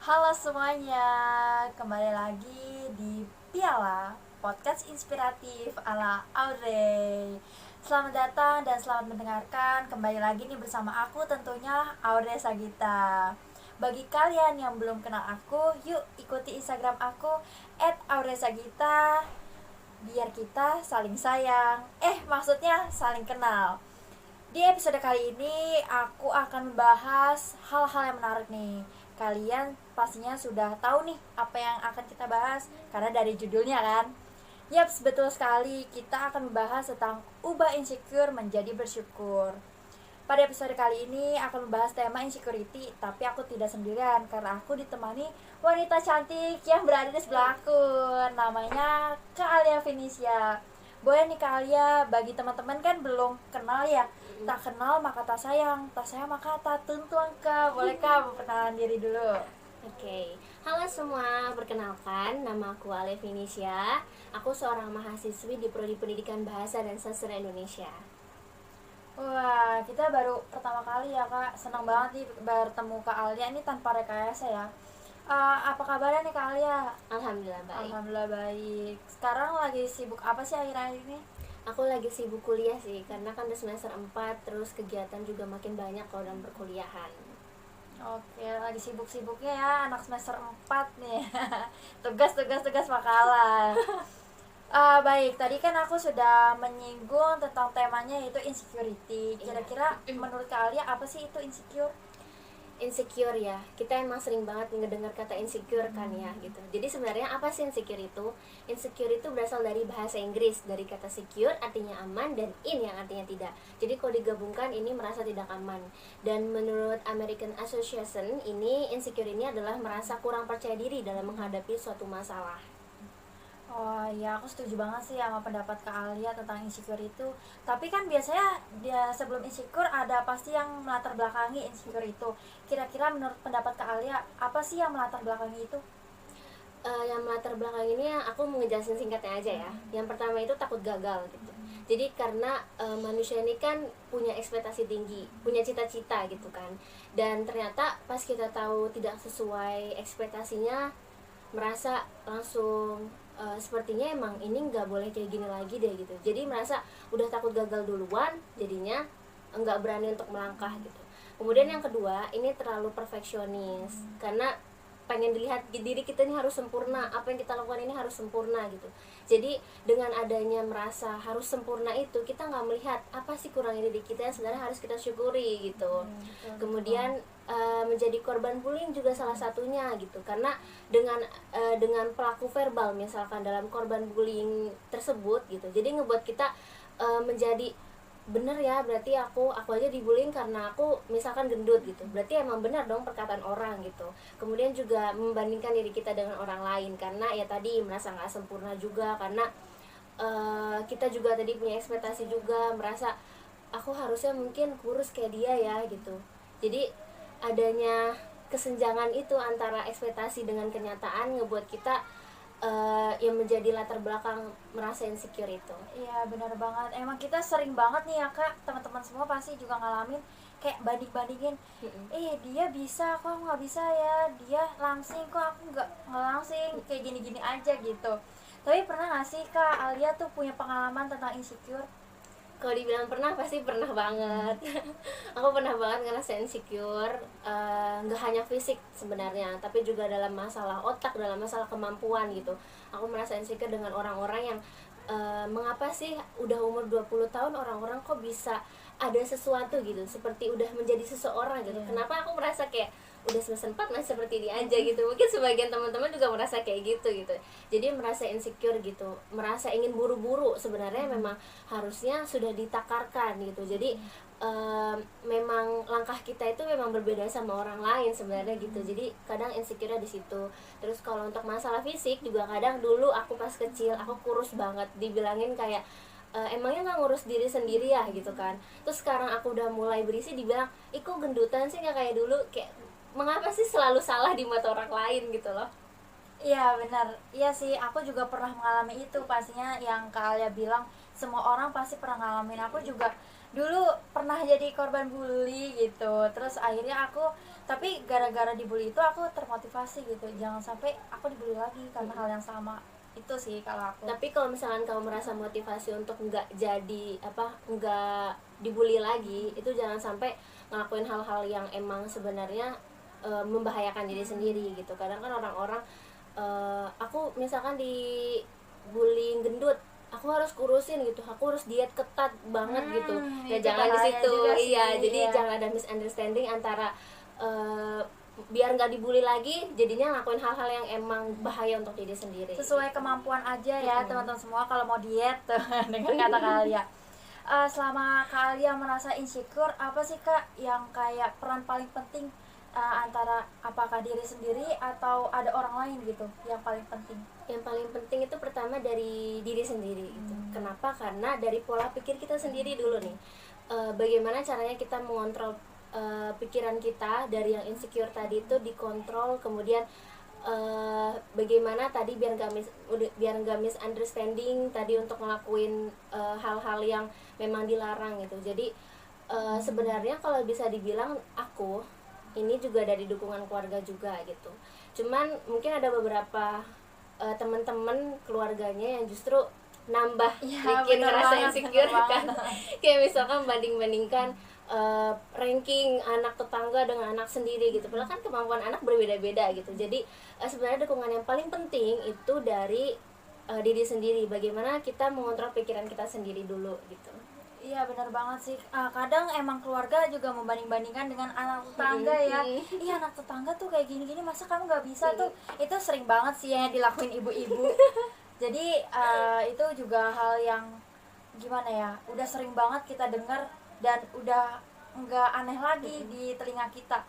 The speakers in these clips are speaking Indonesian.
Halo semuanya, kembali lagi di Piala Podcast Inspiratif ala Audrey. Selamat datang dan selamat mendengarkan. Kembali lagi nih bersama aku tentunya Audrey Sagita. Bagi kalian yang belum kenal aku, yuk ikuti Instagram aku @audreysagita biar kita saling sayang. Maksudnya saling kenal. Di episode kali ini aku akan membahas hal-hal yang menarik nih. Kalian pastinya sudah tahu nih apa yang akan kita bahas karena dari judulnya kan. Yaps, betul sekali. Kita akan membahas tentang ubah insecure menjadi bersyukur. Pada episode kali ini akan membahas tema insecurity, tapi aku tidak sendirian karena aku ditemani wanita cantik yang berada di sebelahku. Namanya Kak Alia Felicia. Boleh nih Kak Alia, bagi teman-teman kan belum kenal ya. Tak kenal maka tak sayang maka tak tuntuan Kak. Boleh Kak memperkenalkan diri dulu? Oke, halo semua, perkenalkan nama aku Alia Felicia. Aku seorang mahasiswi di Prodi Pendidikan Bahasa dan Sastra Indonesia. Wah, kita baru pertama kali ya Kak. Senang banget nih bertemu Kak Alia ini tanpa rekayasa ya. Apa kabarnya nih Kak Alia? Alhamdulillah baik. Alhamdulillah baik. Sekarang lagi sibuk apa sih akhir-akhir ini? Aku lagi sibuk kuliah sih, karena kan udah semester 4, terus kegiatan juga makin banyak kalau dalam perkuliahan. Oke, lagi sibuk-sibuknya ya anak semester 4 nih. Tugas makalah. Baik, tadi kan aku sudah menyinggung tentang temanya yaitu insecurity. Kira-kira menurut Kak Alia apa sih itu insecure? Insecure ya, kita emang sering banget ngedengar kata insecure kan ya gitu. Jadi sebenarnya apa sih insecure itu? Insecure itu berasal dari bahasa Inggris, dari kata secure artinya aman dan in yang artinya tidak. Jadi kalau digabungkan ini merasa tidak aman. Dan menurut American Association ini insecure ini adalah merasa kurang percaya diri dalam menghadapi suatu masalah. Oh ya, aku setuju banget sih sama pendapat Kak Alia tentang insecure itu. Tapi kan biasanya dia sebelum insecure ada pasti yang melatar belakangi insecure itu. Kira-kira menurut pendapat Kak Alia, apa sih yang melatar belakangi itu? Yang melatar belakang ini yang aku mau ngejelasin singkatnya aja ya. Yang pertama itu takut gagal gitu. Jadi karena manusia ini kan punya ekspektasi tinggi, punya cita-cita gitu kan. Dan ternyata pas kita tahu tidak sesuai ekspektasinya, merasa langsung sepertinya emang ini nggak boleh kayak gini lagi deh gitu. Jadi merasa udah takut gagal duluan, jadinya nggak berani untuk melangkah gitu. Kemudian yang kedua, ini terlalu perfeksionis karena pengen dilihat diri kita ini harus sempurna, apa yang kita lakukan ini harus sempurna gitu. Jadi dengan adanya merasa harus sempurna itu, kita nggak melihat apa sih kurang diri kita yang sebenarnya harus kita syukuri gitu. Kemudian menjadi korban bullying juga salah satunya gitu, karena dengan pelaku verbal misalkan dalam korban bullying tersebut gitu, jadi ngebuat kita menjadi bener ya, berarti aku aja dibullying karena aku misalkan gendut gitu, berarti emang benar dong perkataan orang gitu. Kemudian juga membandingkan diri kita dengan orang lain karena ya tadi merasa nggak sempurna juga, karena kita juga tadi punya ekspektasi juga, merasa aku harusnya mungkin kurus kayak dia ya gitu. Jadi adanya kesenjangan itu antara ekspektasi dengan kenyataan ngebuat kita yang menjadi latar belakang merasa insecure itu. Iya benar banget. Emang kita sering banget nih ya Kak, teman-teman semua pasti juga ngalamin kayak banding-bandingin. Dia bisa kok aku nggak bisa ya. Dia langsing kok aku nggak langsing. Kayak gini-gini aja gitu. Tapi pernah nggak sih Kak Alia tuh punya pengalaman tentang insecure? Kalau dibilang pernah, pasti pernah banget. Aku pernah banget ngerasa insecure, nggak hanya fisik sebenarnya, tapi juga dalam masalah otak, dalam masalah kemampuan gitu. Aku merasa insecure dengan orang-orang yang mengapa sih udah umur 20 tahun orang-orang kok bisa ada sesuatu gitu, seperti udah menjadi seseorang gitu. Kenapa aku merasa kayak udah semester 4 masih seperti ini aja gitu. Mungkin sebagian teman-teman juga merasa kayak gitu. Jadi merasa insecure gitu, merasa ingin buru-buru, sebenarnya memang harusnya sudah ditakarkan gitu. Jadi memang langkah kita itu memang berbeda sama orang lain sebenarnya gitu. Jadi kadang insecure di situ. Terus kalau untuk masalah fisik juga kadang dulu aku pas kecil aku kurus banget, dibilangin kayak emangnya nggak ngurus diri sendiri ya gitu kan. Terus sekarang aku udah mulai berisi, dibilang kok gendutan sih, nggak kayak dulu. Kayak mengapa sih selalu salah di mata orang lain gitu loh. Iya benar, iya sih aku juga pernah mengalami itu pastinya yang Kak Alia bilang semua orang pasti pernah ngalamin. Aku juga dulu pernah jadi korban bully gitu. Terus akhirnya aku, tapi gara-gara dibully itu aku termotivasi gitu, jangan sampai aku dibully lagi karena hal yang sama. Itu sih kalau aku. Tapi kalau misalkan kamu merasa motivasi untuk nggak dibully lagi, itu jangan sampai ngelakuin hal-hal yang emang sebenarnya membahayakan diri sendiri gitu. Kadang kan orang-orang aku misalkan di bullying gendut, aku harus kurusin gitu, aku harus diet ketat banget gitu. Nah Itu jangan di bahaya situ, juga sih, iya. Jadi iya. jangan ada misunderstanding antara biar nggak dibully lagi, jadinya ngelakuin hal-hal yang emang bahaya untuk diri sendiri. Sesuai kemampuan aja ya teman-teman semua kalau mau diet dengan kata Kak. Selama Kak Alia merasa insecure, apa sih Kak yang kayak peran paling penting, antara apakah diri sendiri atau ada orang lain gitu yang paling penting? Yang paling penting itu pertama dari diri sendiri gitu. Kenapa? Karena dari pola pikir kita sendiri dulu nih. Bagaimana caranya kita mengontrol pikiran kita dari yang insecure tadi itu dikontrol, kemudian bagaimana tadi biar nggak misunderstanding tadi untuk ngelakuin hal-hal yang memang dilarang gitu. Jadi sebenarnya kalau bisa dibilang aku ini juga dari dukungan keluarga juga gitu. Cuman mungkin ada beberapa teman-teman keluarganya yang justru nambah Ya, bikin bener ngerasa banget, insecure bener kan. Kayak misalkan banding-bandingkan ranking anak tetangga dengan anak sendiri gitu. Padahal kan kemampuan anak berbeda-beda gitu. Jadi sebenarnya dukungan yang paling penting itu dari diri sendiri. Bagaimana kita mengontrol pikiran kita sendiri dulu gitu. Iya benar banget sih. Kadang emang keluarga juga membanding-bandingkan dengan anak tetangga ya. Iya anak tetangga tuh kayak gini-gini, masa kamu nggak bisa tuh? Itu sering banget sih yang dilakuin ibu-ibu. Jadi itu juga hal yang gimana ya, udah sering banget kita dengar dan udah nggak aneh lagi di telinga kita.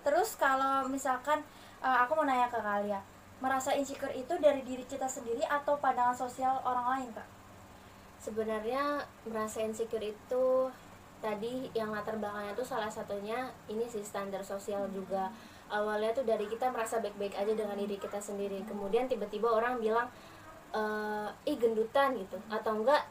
Terus kalau misalkan aku mau nanya ke kalian, merasa insecure itu dari diri kita sendiri atau pandangan sosial orang lain Kak? Sebenarnya merasa insecure itu tadi yang latar belakangnya tuh salah satunya ini sih standar sosial juga. Awalnya tuh dari kita merasa baik-baik aja dengan diri kita sendiri, kemudian tiba-tiba orang bilang ih gendutan gitu, atau enggak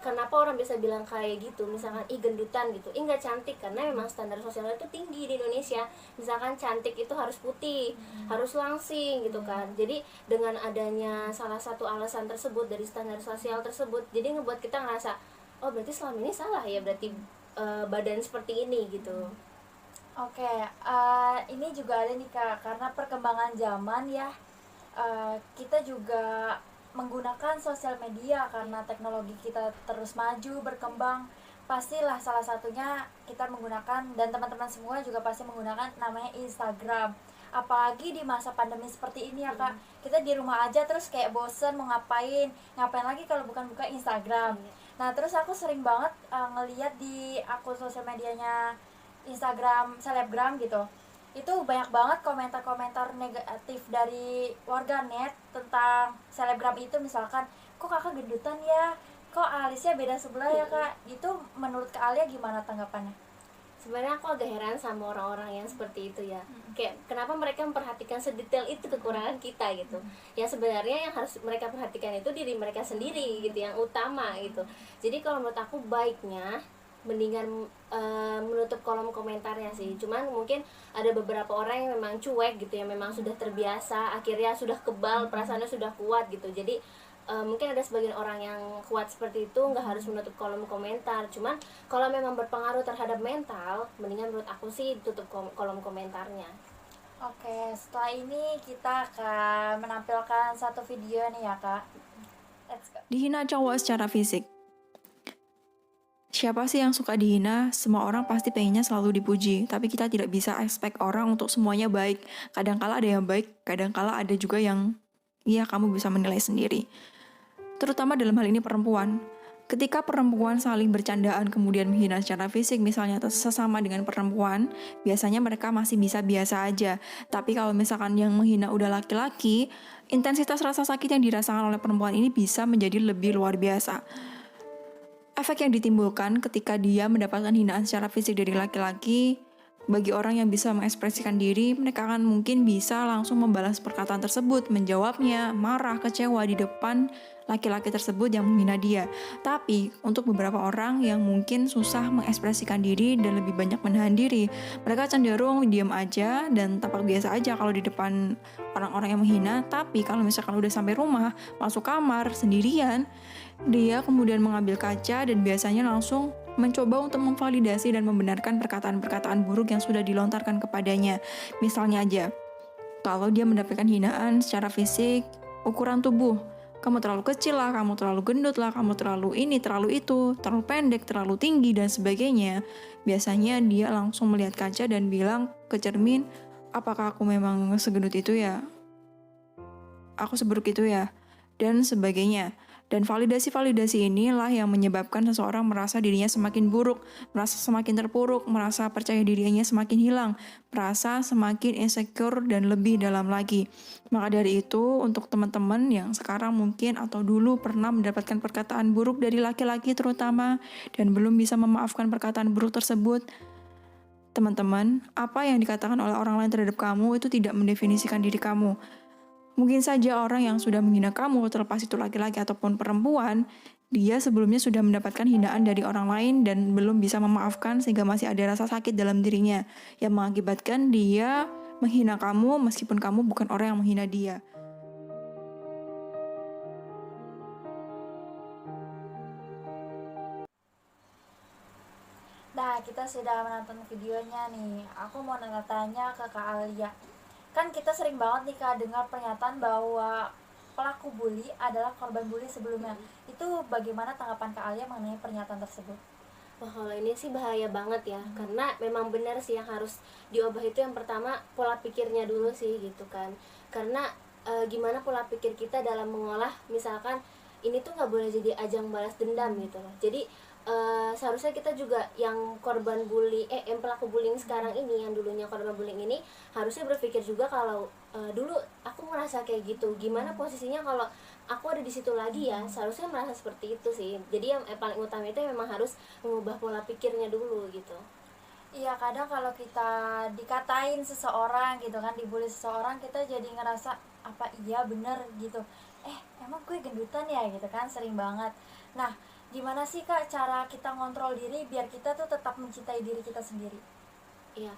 kenapa orang bisa bilang kayak gitu, misalkan ih gendutan gitu, ih nggak cantik, karena memang standar sosialnya itu tinggi di Indonesia. Misalkan cantik itu harus putih, harus langsing gitu kan. Jadi dengan adanya salah satu alasan tersebut dari standar sosial tersebut, jadi ngebuat kita ngerasa oh berarti selama ini salah ya, berarti badan seperti ini gitu. Oke, ini juga ada nih Kak, karena perkembangan zaman ya, kita juga menggunakan sosial media karena teknologi kita terus maju berkembang. Pastilah salah satunya kita menggunakan, dan teman-teman semua juga pasti menggunakan, namanya Instagram. Apalagi di masa pandemi seperti ini ya Kak, kita di rumah aja terus kayak bosen mau ngapain lagi kalau bukan buka Instagram. Nah terus aku sering banget ngeliat di akun sosial medianya Instagram selebgram gitu, itu banyak banget komentar-komentar negatif dari warganet tentang selebgram itu. Misalkan, kok kakak gendutan ya, kok alisnya beda sebelah ya kak. Itu menurut Kak Alia gimana tanggapannya? Sebenarnya aku agak heran sama orang-orang yang seperti itu ya. Kayak kenapa mereka memperhatikan sedetail itu kekurangan kita gitu. Yang sebenarnya yang harus mereka perhatikan itu diri mereka sendiri gitu, yang utama gitu. Jadi kalau menurut aku baiknya mendingan menutup kolom komentarnya sih. Cuman mungkin ada beberapa orang yang memang cuek gitu, yang memang sudah terbiasa, akhirnya sudah kebal, perasaannya sudah kuat gitu. Jadi mungkin ada sebagian orang yang kuat seperti itu, nggak harus menutup kolom komentar. Cuman kalau memang berpengaruh terhadap mental, mendingan menurut aku sih tutup kolom komentarnya. Oke, setelah ini kita akan menampilkan satu video nih ya kak. Let's go. Dihina cowok secara fisik. Siapa sih yang suka dihina? Semua orang pasti pengennya selalu dipuji, tapi kita tidak bisa expect orang untuk semuanya baik. Kadangkala ada yang baik, kadangkala ada juga yang kamu bisa menilai sendiri. Terutama dalam hal ini perempuan. Ketika perempuan saling bercandaan kemudian menghina secara fisik, misalnya sesama dengan perempuan, biasanya mereka masih bisa biasa aja. Tapi kalau misalkan yang menghina udah laki-laki, intensitas rasa sakit yang dirasakan oleh perempuan ini bisa menjadi lebih luar biasa. Efek yang ditimbulkan ketika dia mendapatkan hinaan secara fisik dari laki-laki Bagi orang yang bisa mengekspresikan diri, mereka akan mungkin bisa langsung membalas perkataan tersebut, menjawabnya, marah, kecewa di depan laki-laki tersebut yang menghina dia. Tapi untuk beberapa orang yang mungkin susah mengekspresikan diri dan lebih banyak menahan diri, mereka cenderung diam aja dan tampak biasa aja kalau di depan orang-orang yang menghina. Tapi kalau misalkan udah sampai rumah, masuk kamar sendirian, dia kemudian mengambil kaca dan biasanya langsung mencoba untuk memvalidasi dan membenarkan perkataan-perkataan buruk yang sudah dilontarkan kepadanya. Misalnya aja, kalau dia mendapatkan hinaan secara fisik, ukuran tubuh, kamu terlalu kecil lah, kamu terlalu gendut lah, kamu terlalu ini, terlalu itu, terlalu pendek, terlalu tinggi, dan sebagainya. Biasanya dia langsung melihat kaca dan bilang ke cermin, apakah aku memang segendut itu ya? Aku seburuk itu ya? Dan sebagainya. Dan validasi-validasi inilah yang menyebabkan seseorang merasa dirinya semakin buruk, merasa semakin terpuruk, merasa percaya dirinya semakin hilang, merasa semakin insecure dan lebih dalam lagi. Maka dari itu, untuk teman-teman yang sekarang mungkin atau dulu pernah mendapatkan perkataan buruk dari laki-laki terutama dan belum bisa memaafkan perkataan buruk tersebut, teman-teman, apa yang dikatakan oleh orang lain terhadap kamu itu tidak mendefinisikan diri kamu. Mungkin saja orang yang sudah menghina kamu, terlepas itu laki-laki ataupun perempuan, dia sebelumnya sudah mendapatkan hinaan dari orang lain dan belum bisa memaafkan sehingga masih ada rasa sakit dalam dirinya yang mengakibatkan dia menghina kamu meskipun kamu bukan orang yang menghina dia. Nah, kita sudah menonton videonya nih. Aku mau tanya ke Kak Alia. Kan kita sering banget nih Kak dengar pernyataan bahwa pelaku bully adalah korban bully sebelumnya. Itu bagaimana tanggapan Kak Alia mengenai pernyataan tersebut? Wah, kalau ini sih bahaya banget ya, karena memang benar sih yang harus diubah itu yang pertama pola pikirnya dulu sih gitu kan. Karena gimana pola pikir kita dalam mengolah, misalkan ini tuh nggak boleh jadi ajang balas dendam gitu loh. Jadi seharusnya kita juga yang korban bully, yang pelaku bullying sekarang ini, yang dulunya korban bullying ini, harusnya berpikir juga kalau dulu aku merasa kayak gitu, gimana posisinya kalau aku ada di situ lagi ya, seharusnya merasa seperti itu sih. Jadi yang paling utama itu memang harus mengubah pola pikirnya dulu gitu. Iya, kadang kalau kita dikatain seseorang gitu kan, dibully seseorang, kita jadi ngerasa apa iya bener gitu. Emang gue gendutan ya gitu kan, sering banget. Nah, gimana sih Kak cara kita ngontrol diri biar kita tuh tetap mencintai diri kita sendiri? Iya,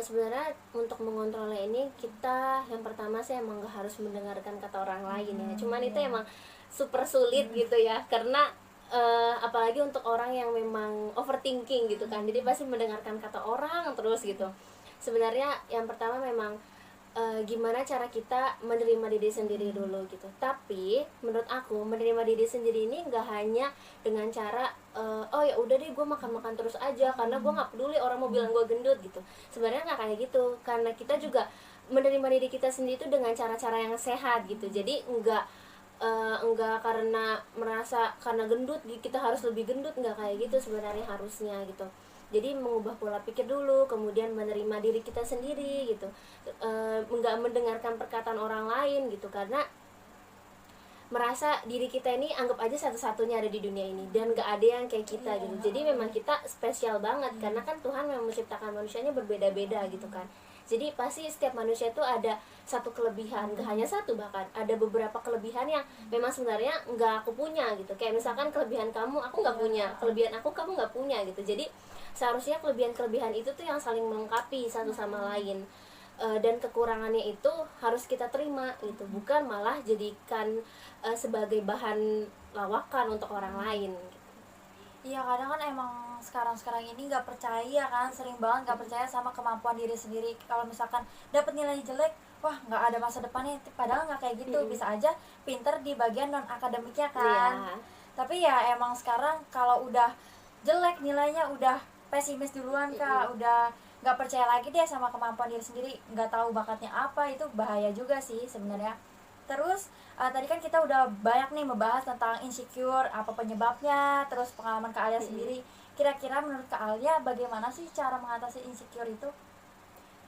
sebenarnya untuk mengontrolnya ini kita yang pertama sih emang gak harus mendengarkan kata orang lain ya. Cuman itu emang super sulit gitu ya, karena apalagi untuk orang yang memang overthinking gitu kan, jadi pasti mendengarkan kata orang terus gitu. Sebenarnya yang pertama memang gimana cara kita menerima diri sendiri dulu gitu. Tapi menurut aku menerima diri sendiri ini nggak hanya dengan cara oh ya udah deh gue makan terus aja karena gue nggak peduli orang mau bilang gue gendut gitu. Sebenarnya nggak kayak gitu, karena kita juga menerima diri kita sendiri itu dengan cara-cara yang sehat gitu. Jadi enggak karena merasa karena gendut kita harus lebih gendut, enggak kayak gitu sebenarnya harusnya gitu. Jadi mengubah pola pikir dulu, kemudian menerima diri kita sendiri gitu, enggak mendengarkan perkataan orang lain gitu, karena merasa diri kita ini anggap aja satu-satunya ada di dunia ini dan gak ada yang kayak kita gitu. Jadi memang kita spesial banget karena kan Tuhan memang menciptakan manusianya berbeda-beda gitu kan. Jadi pasti setiap manusia itu ada satu kelebihan, gak hanya satu, bahkan ada beberapa kelebihan yang memang sebenarnya nggak aku punya gitu. Kayak misalkan kelebihan kamu aku nggak punya, kelebihan aku kamu nggak punya gitu. Jadi seharusnya kelebihan-kelebihan itu tuh yang saling melengkapi satu sama lain. Dan kekurangannya itu harus kita terima gitu, bukan malah jadikan sebagai bahan lawakan untuk orang lain gitu. Iya, kadang kan emang sekarang ini nggak percaya kan, sering banget nggak percaya sama kemampuan diri sendiri. Kalau misalkan dapat nilai jelek, wah nggak ada masa depannya, padahal nggak kayak gitu. Bisa aja pinter di bagian non akademiknya kan. Tapi ya emang sekarang kalau udah jelek nilainya udah pesimis duluan Kak, udah nggak percaya lagi deh sama kemampuan diri sendiri, nggak tahu bakatnya apa. Itu bahaya juga sih sebenarnya. Terus tadi kan kita udah banyak nih membahas tentang insecure, apa penyebabnya, terus pengalaman Kak Alia sendiri. Kira-kira menurut Kak Alia bagaimana sih cara mengatasi insecure itu?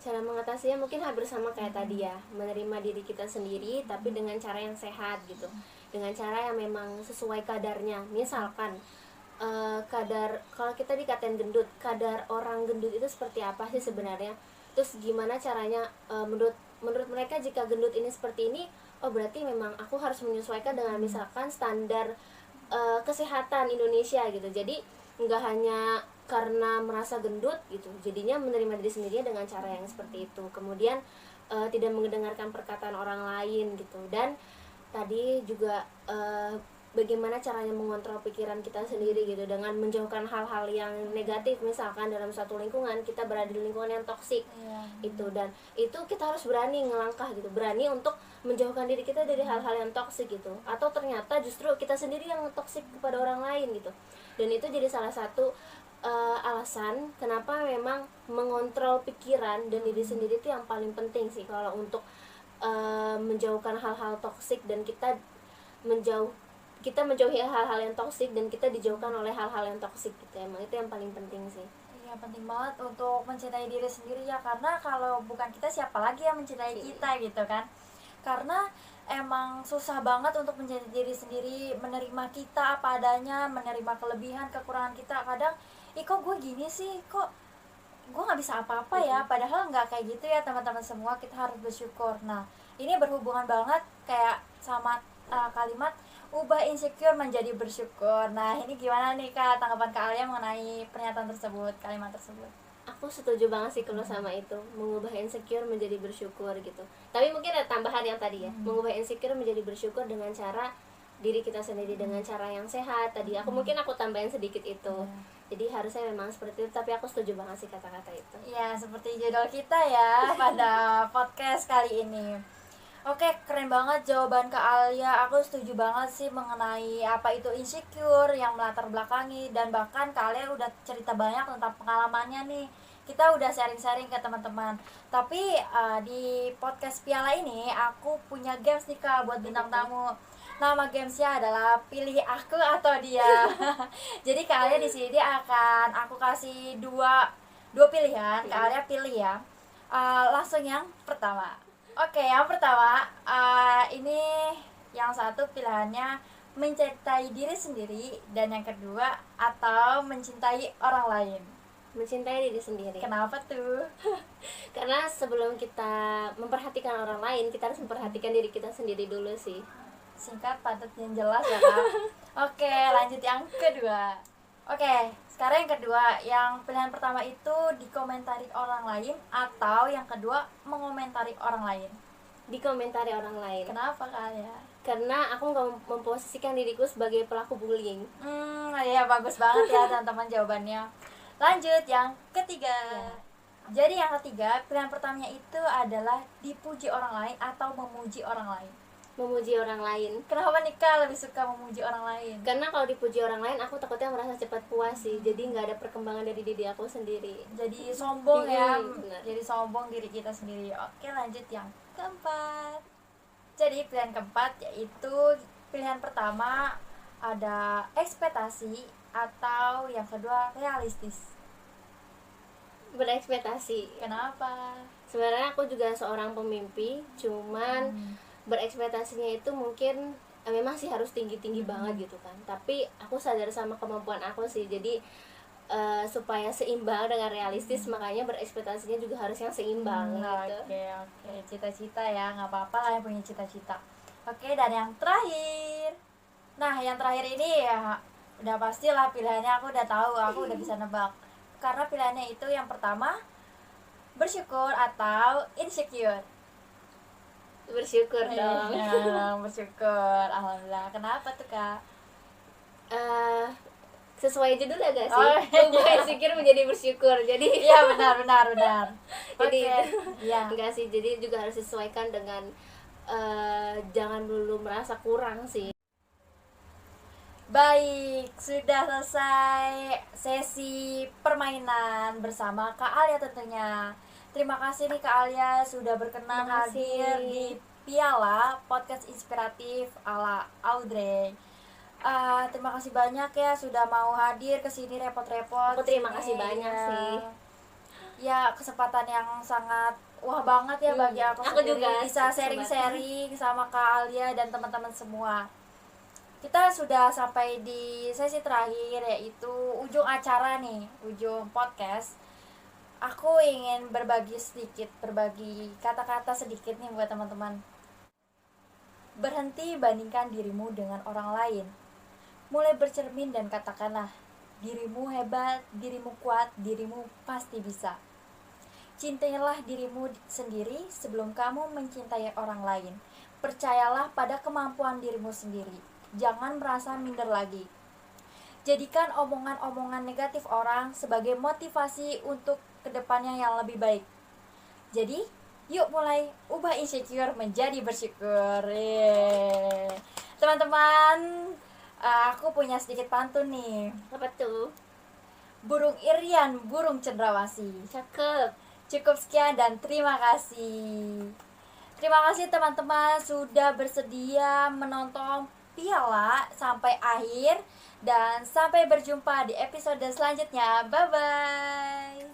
Cara mengatasinya mungkin hampir sama kayak tadi ya, menerima diri kita sendiri tapi dengan cara yang sehat gitu, dengan cara yang memang sesuai kadarnya. Misalkan kadar, kalau kita dikatain gendut, kadar orang gendut itu seperti apa sih sebenarnya, terus gimana caranya, menurut mereka jika gendut ini seperti ini, oh berarti memang aku harus menyesuaikan dengan misalkan standar kesehatan Indonesia gitu. Jadi nggak hanya karena merasa gendut gitu, jadinya menerima diri sendiri dengan cara yang seperti itu. Kemudian tidak mendengarkan perkataan orang lain gitu. Dan tadi juga bagaimana caranya mengontrol pikiran kita sendiri gitu, dengan menjauhkan hal-hal yang negatif. Misalkan dalam satu lingkungan kita berada di lingkungan yang toksik, itu, dan itu kita harus berani ngelangkah gitu, berani untuk menjauhkan diri kita dari hal-hal yang toksik gitu. Atau ternyata justru kita sendiri yang toksik kepada orang lain gitu. Dan itu jadi salah satu alasan kenapa memang mengontrol pikiran dan diri sendiri itu yang paling penting sih, kalau untuk menjauhkan hal-hal toksik, dan kita menjauhi hal-hal yang toksik dan kita dijauhkan oleh hal-hal yang toksik gitu. Emang itu yang paling penting sih. Iya, penting banget untuk mencintai diri sendiri ya, karena kalau bukan kita siapa lagi yang mencintai kita gitu kan. Karena emang susah banget untuk mencintai diri sendiri, menerima kita apa adanya, menerima kelebihan kekurangan kita. Kadang kok gue gini sih, kok gue nggak bisa apa-apa ya, padahal nggak kayak gitu ya teman-teman semua. Kita harus bersyukur. Nah, ini berhubungan banget kayak sama kalimat ubah insecure menjadi bersyukur. Nah, ini gimana nih Kak, tanggapan Kak Alia mengenai pernyataan tersebut, kalimat tersebut? Aku setuju banget sih kalau sama itu, mengubah insecure menjadi bersyukur gitu. Tapi mungkin ada tambahan yang tadi ya, mengubah insecure menjadi bersyukur dengan cara diri kita sendiri, dengan cara yang sehat. Tadi aku tambahin sedikit itu. Jadi harusnya memang seperti itu, tapi aku setuju banget sih kata-kata itu. Ya, seperti judul kita ya pada podcast kali ini. Oke, keren banget jawaban Kak Alia. Aku setuju banget sih mengenai apa itu insecure yang melatar belakangi, dan bahkan Kak Alia udah cerita banyak tentang pengalamannya nih. Kita udah sharing-sharing ke teman-teman. Tapi di podcast Piala ini aku punya games nih Kak buat bintang tamu. Nama gamesnya adalah pilih aku atau dia. Jadi Kak Alia di sini akan aku kasih dua pilihan. Kak Alia pilih ya. Langsung yang pertama. Oke, yang pertama, ini yang satu pilihannya mencintai diri sendiri, dan yang kedua atau mencintai orang lain. Mencintai diri sendiri. Kenapa tuh? Karena sebelum kita memperhatikan orang lain, kita harus memperhatikan diri kita sendiri dulu sih. Singkat, padat, dan jelas ya Kak. Oke, lanjut yang kedua. Oke, sekarang yang kedua. Yang pilihan pertama itu dikomentari orang lain, atau yang kedua mengomentari orang lain? Dikomentari orang lain. Kenapa Kak ya? Karena aku nggak memposisikan diriku sebagai pelaku bullying. Ya bagus banget ya teman-teman jawabannya. Lanjut yang ketiga. Jadi yang ketiga, pilihan pertamanya itu adalah dipuji orang lain atau memuji orang lain? Memuji orang lain. Kenapa nih Kak lebih suka memuji orang lain? Karena kalau dipuji orang lain, aku takutnya merasa cepat puas sih. Jadi nggak ada perkembangan dari diri aku sendiri. Jadi sombong ya. Benar. Jadi sombong diri kita sendiri. Oke, lanjut yang keempat. Jadi pilihan keempat yaitu pilihan pertama ada ekspektasi, atau yang kedua realistis? Berekspektasi. Kenapa? Sebenarnya aku juga seorang pemimpi, cuman berekspektasinya itu mungkin memang sih harus tinggi-tinggi banget gitu kan. Tapi aku sadar sama kemampuan aku sih. Jadi supaya seimbang dengan realistis, makanya berekspektasinya juga harus yang seimbang gitu. Oke, cita-cita ya, nggak apa-apa lah yang punya cita-cita. Oke, dan yang terakhir. Nah, yang terakhir ini ya udah pastilah pilihannya, aku udah tahu, aku udah bisa nebak. Karena pilihannya itu yang pertama, bersyukur atau insecure? Bersyukur dong. Ya, bersyukur. Alhamdulillah. Kenapa tuh Kak? Sesuai judul ya gak sih? Oh, Ubah insecure menjadi bersyukur. Jadi Iya, benar. jadi Iya. enggak sih, jadi juga harus disesuaikan dengan jangan dulu merasa kurang sih. Baik, sudah selesai sesi permainan bersama Kak Alia tentunya. Terima kasih nih Kak Alia sudah berkenan Terima kasih. hadir di Piala Podcast Inspiratif ala Audrey. Terima kasih banyak ya sudah mau hadir ke sini repot-repot. Aku terima Sini, kasih banyak ya. sih. Ya, kesempatan yang sangat wah banget ya bagi aku Aku sendiri juga bisa kesempatan. sharing-sharing sama Kak Alia dan teman-teman semua. Kita sudah sampai di sesi terakhir, yaitu ujung acara nih, ujung podcast. Aku ingin berbagi kata-kata sedikit nih buat teman-teman. Berhenti bandingkan dirimu dengan orang lain. Mulai bercermin dan katakanlah, dirimu hebat, dirimu kuat, dirimu pasti bisa. Cintailah dirimu sendiri sebelum kamu mencintai orang lain. Percayalah pada kemampuan dirimu sendiri. Jangan merasa minder lagi. Jadikan omongan-omongan negatif orang sebagai motivasi untuk kedepannya yang lebih baik. Jadi, yuk mulai ubah insecure menjadi bersyukur. Teman-teman, aku punya sedikit pantun nih. Apa tuh? Burung Irian, burung cendrawasih. Cakep. Cukup sekian dan terima kasih. Terima kasih teman-teman sudah bersedia menonton Piala sampai akhir, dan sampai berjumpa di episode selanjutnya. Bye bye.